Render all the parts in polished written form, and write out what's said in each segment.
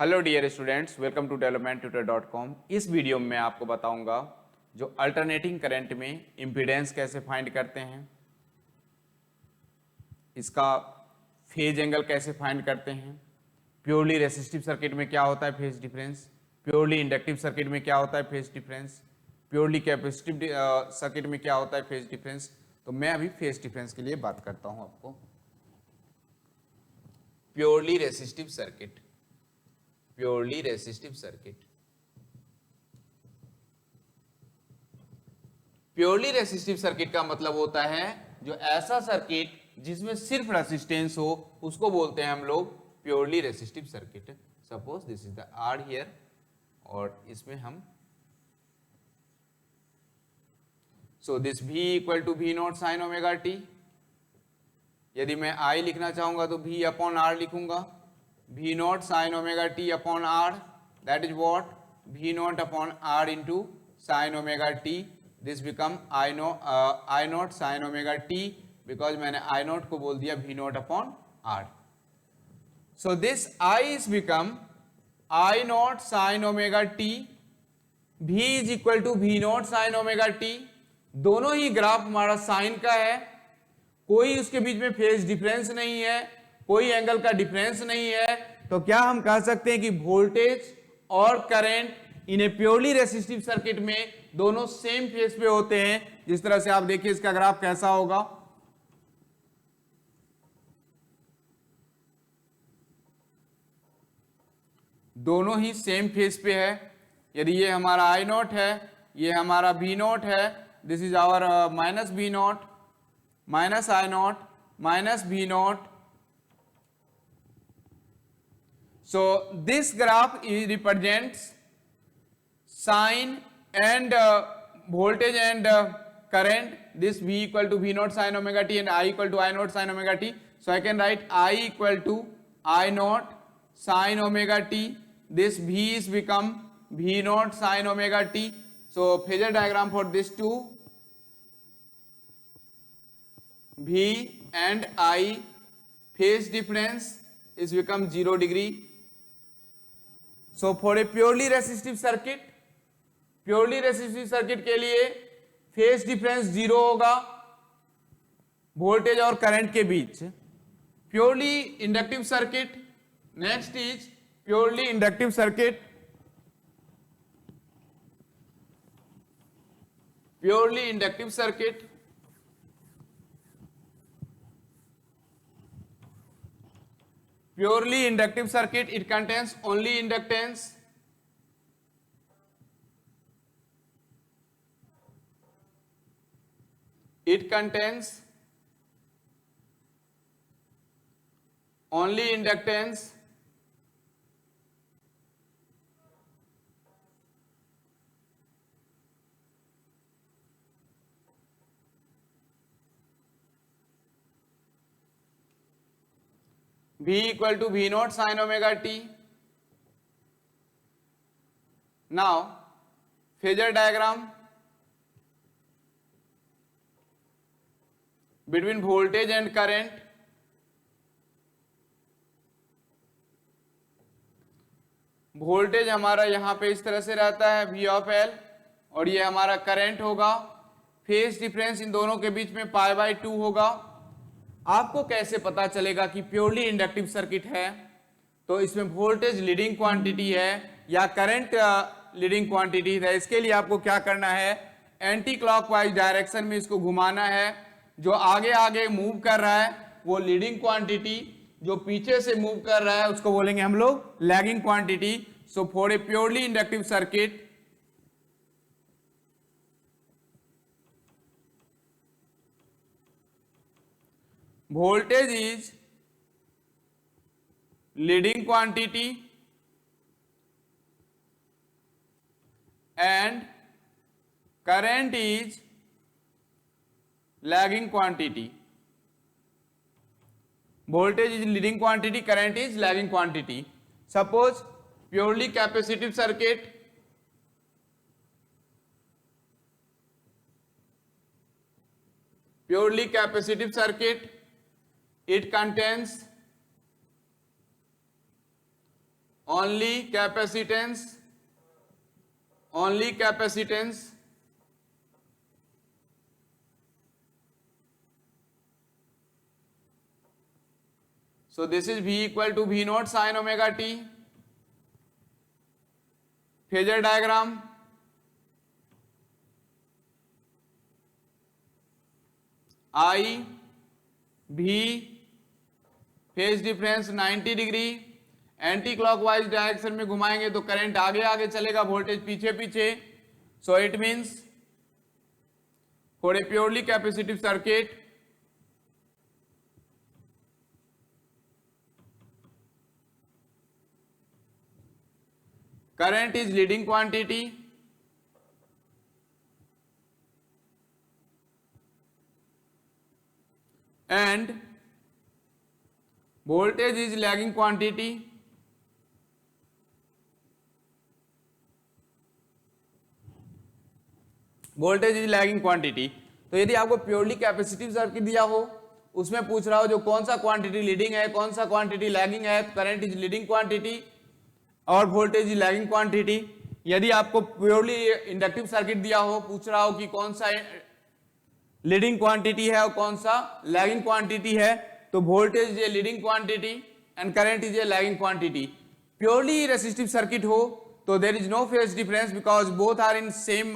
Hello dear students, welcome to developmentutor.com। इस video में मैं आपको बताऊंगा जो अल्टरनेटिंग करंट में इम्पीडेंस कैसे फाइंड करते हैं, इसका फेज एंगल कैसे फाइंड करते हैं, प्योरली रेसिस्टिव सर्किट में क्या होता है phase difference, purely inductive circuit में क्या होता है phase difference, purely capacitive circuit में क्या होता है फेज डिफरेंस। तो मैं अभी फेज डिफरेंस के लिए बात करता हूं आपको। Purely resistive circuit, purely resistive circuit, purely resistive circuit का मतलब होता है जो ऐसा सर्किट जिसमें सिर्फ रेसिस्टेंस हो उसको बोलते हैं हम लोग purely resistive circuit. Suppose this is the R here और इसमें हम so this V equal to V not sine omega t. यदि मैं I लिखना चाहूंगा तो V अपॉन R लिखूंगा, V not sine omega t upon R, that is what V not upon R into sine omega t. This become I not sine omega t, because मैंने I not को बोल दिया V not upon R। So this I is become I not sine omega t, V is equal to V not sine omega t. दोनों ही graph हमारा sign का है, कोई उसके बीच में फेज डिफरेंस नहीं है, कोई एंगल का डिफरेंस नहीं है। तो क्या हम कह सकते हैं कि वोल्टेज और current in A purely resistive circuit में दोनों सेम फेज पे होते हैं। जिस तरह से आप देखिए इसका ग्राफ कैसा होगा, दोनों ही सेम फेज पे है। यदि ये हमारा I नॉट है, ये हमारा V नॉट है, this is our minus V not, minus I not, minus V not. So this graph represents sine and voltage and current. This V equal to V naught sin omega t and I equal to I naught sin omega t. So I can write I equal to I naught sin omega t. This V is become V naught sin omega t. So phasor diagram for this two, V and I, phase difference is become 0 degree. So for a purely resistive circuit, purely resistive circuit के लिए phase difference 0 होगा voltage और current के बीच। Purely inductive circuit, next is purely inductive circuit, purely inductive circuit, purely inductive circuit, it contains only inductance, it contains only inductance, V equal to V naught sin omega t. Now phasor diagram between voltage and current. Voltage हमारा यहां पे इस तरह से रहता है V of L और ये हमारा करंट होगा। फेज डिफरेंस इन दोनों के बीच में पाई बाय 2 होगा। आपको कैसे पता चलेगा कि प्योरली इंडक्टिव सर्किट है? तो इसमें वोल्टेज लीडिंग क्वांटिटी है या करंट लीडिंग क्वांटिटी है। इसके लिए आपको क्या करना है, एंटी क्लॉकवाइज डायरेक्शन में इसको घुमाना है। जो आगे आगे मूव कर रहा है वो लीडिंग क्वांटिटी, जो पीछे से मूव कर रहा है उसको बोलेंगे हम लोग lagging quantity. So for a purely inductive circuit, voltage is leading quantity and current is lagging quantity. Voltage is leading quantity, current is lagging quantity. Suppose purely capacitive circuit, purely capacitive circuit, it contains only capacitance so this is V equal to V naught sin omega t. Phasor diagram, I भी phase difference 90 degree, anti clockwise direction में घुमाएंगे तो current आगे आगे चलेगा, voltage पीछे पीछे. So it means for a purely capacitive circuit current is leading quantity and voltage is lagging quantity. Voltage is lagging quantity. तो यदि आपको प्योरली कैपेसिटिव सर्किट दिया हो, उसमें पूछ रहा हो जो कौन सा क्वांटिटी लीडिंग है, कौन सा क्वांटिटी लैगिंग है, करंट इज लीडिंग क्वांटिटी और वोल्टेज इज लैगिंग क्वांटिटी. यदि आपको प्योरली इंडक्टिव सर्किट दिया हो, पूछ रहा हो कि कौन सा लीडिंग क्वांटिटी है और कौन सा लैगिंग क्वांटिटी है, तो voltage is a leading quantity and current is a lagging quantity. Purely resistive circuit हो तो there is no phase difference because both are in same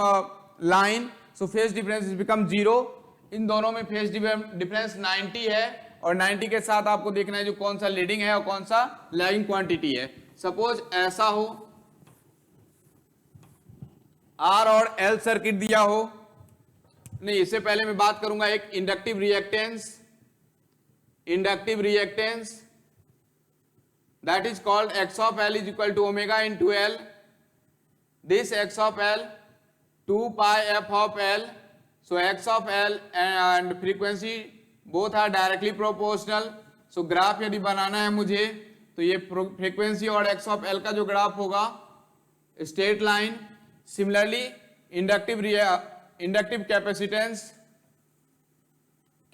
line, so phase difference is become 0. इन दोनों में phase difference 90 है और 90 के साथ आपको देखना है जो कौन सा लीडिंग है और कौन सा लैगिंग क्वांटिटी है. सपोज ऐसा हो, आर और एल सर्किट दिया हो, नहीं इससे पहले मैं बात करूंगा एक inductive reactance that is called X of L is equal to omega into L. This X of L 2 pi f of L. So X of L and frequency both are directly proportional. So graph यदि बनाना है मुझे तो ये frequency और x of L का जो graph होगा straight line. Similarly inductive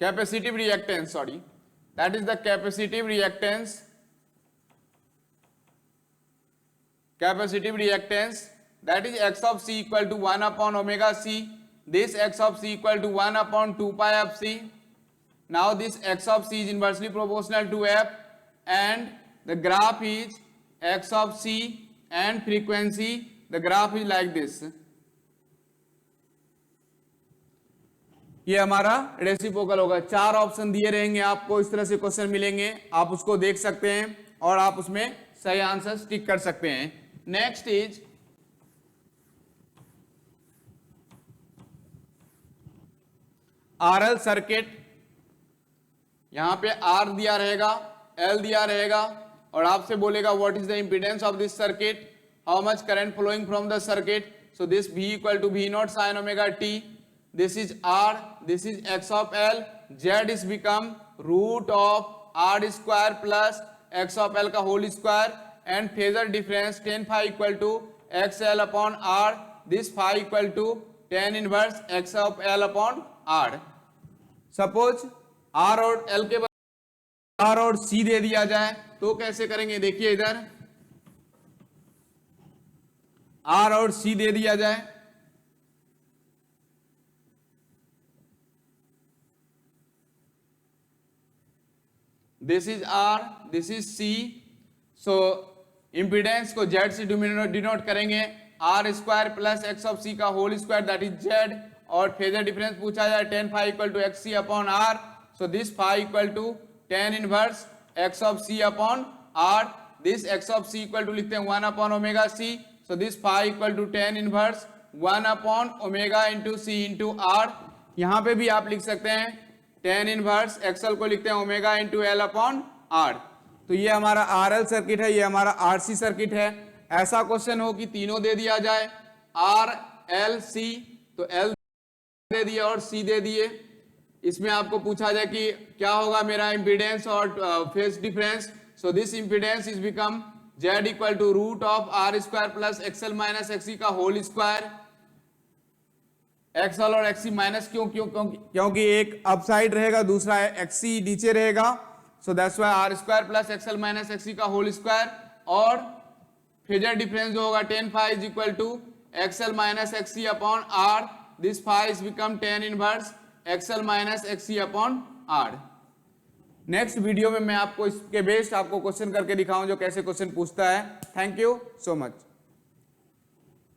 capacitive reactance sorry that is the capacitive reactance that is x of c equal to 1 upon omega c. This x of c equal to 1 upon 2 pi f c. Now this x of c is inversely proportional to f and the graph is x of c and frequency. The graph is like this. ये हमारा reciprocal होगा. 4 option दिए रहेंगे आपको, इस तरह से question मिलेंगे, आप उसको देख सकते हैं और आप उसमें सही आंसर टिक कर सकते हैं. Next is RL circuit. यहां पे आर दिया रहेगा, एल दिया रहेगा और आपसे बोलेगा what is the impedance of this circuit, how much current flowing from the circuit. So this V equal to V not sine omega t. This is R, this is x of L. Z is become root of R square plus x of L का whole square and phasor difference tan phi equal to XL upon R. This phi equal to tan inverse x of L upon R. Suppose R और L के R और C दे दिया जाए तो कैसे करेंगे, देखिए इधर R और C दे दिया जाए, this is R, this is C. So impedance को Z से डिनोट करेंगे, R square plus x of C का whole square that is Z. और फेजर डिफरेंस पूछा जाए tan phi equal to XC upon R. So this phi equal to tan inverse x of C upon R. This x of C equal to लिखते हैं 1 upon omega C. So this phi equal to tan inverse 1 upon omega into C into R. यहां पे भी आप लिख सकते हैं tan inverse XL को लिखते हैं omega into L upon R. तो ये हमारा RL सर्किट है, ये हमारा RC सर्किट है. ऐसा क्वेश्चन हो कि तीनों दे दिया जाए, R L C, तो L दे दिए और C दे दिए. इसमें आपको पूछा जाए कि क्या होगा मेरा इंपीडेंस और phase difference. So this impedance is become Z equal to root of R square plus XL minus XC का होल स्क्वायर. XL और XC माइनस क्योंकि एक अपसाइड रहेगा, दूसरा XC नीचे रहेगा. So that's why R square plus XL minus XC का whole square. और फेजर डिफरेंस जो होगा tan phi is equal to XL minus XC upon R, this phi is become tan inverse XL minus XC upon R। Next video में मैं आपको इसके based आपको question करके दिखाऊं जो कैसे क्वेश्चन पूछता है। Thank you so much.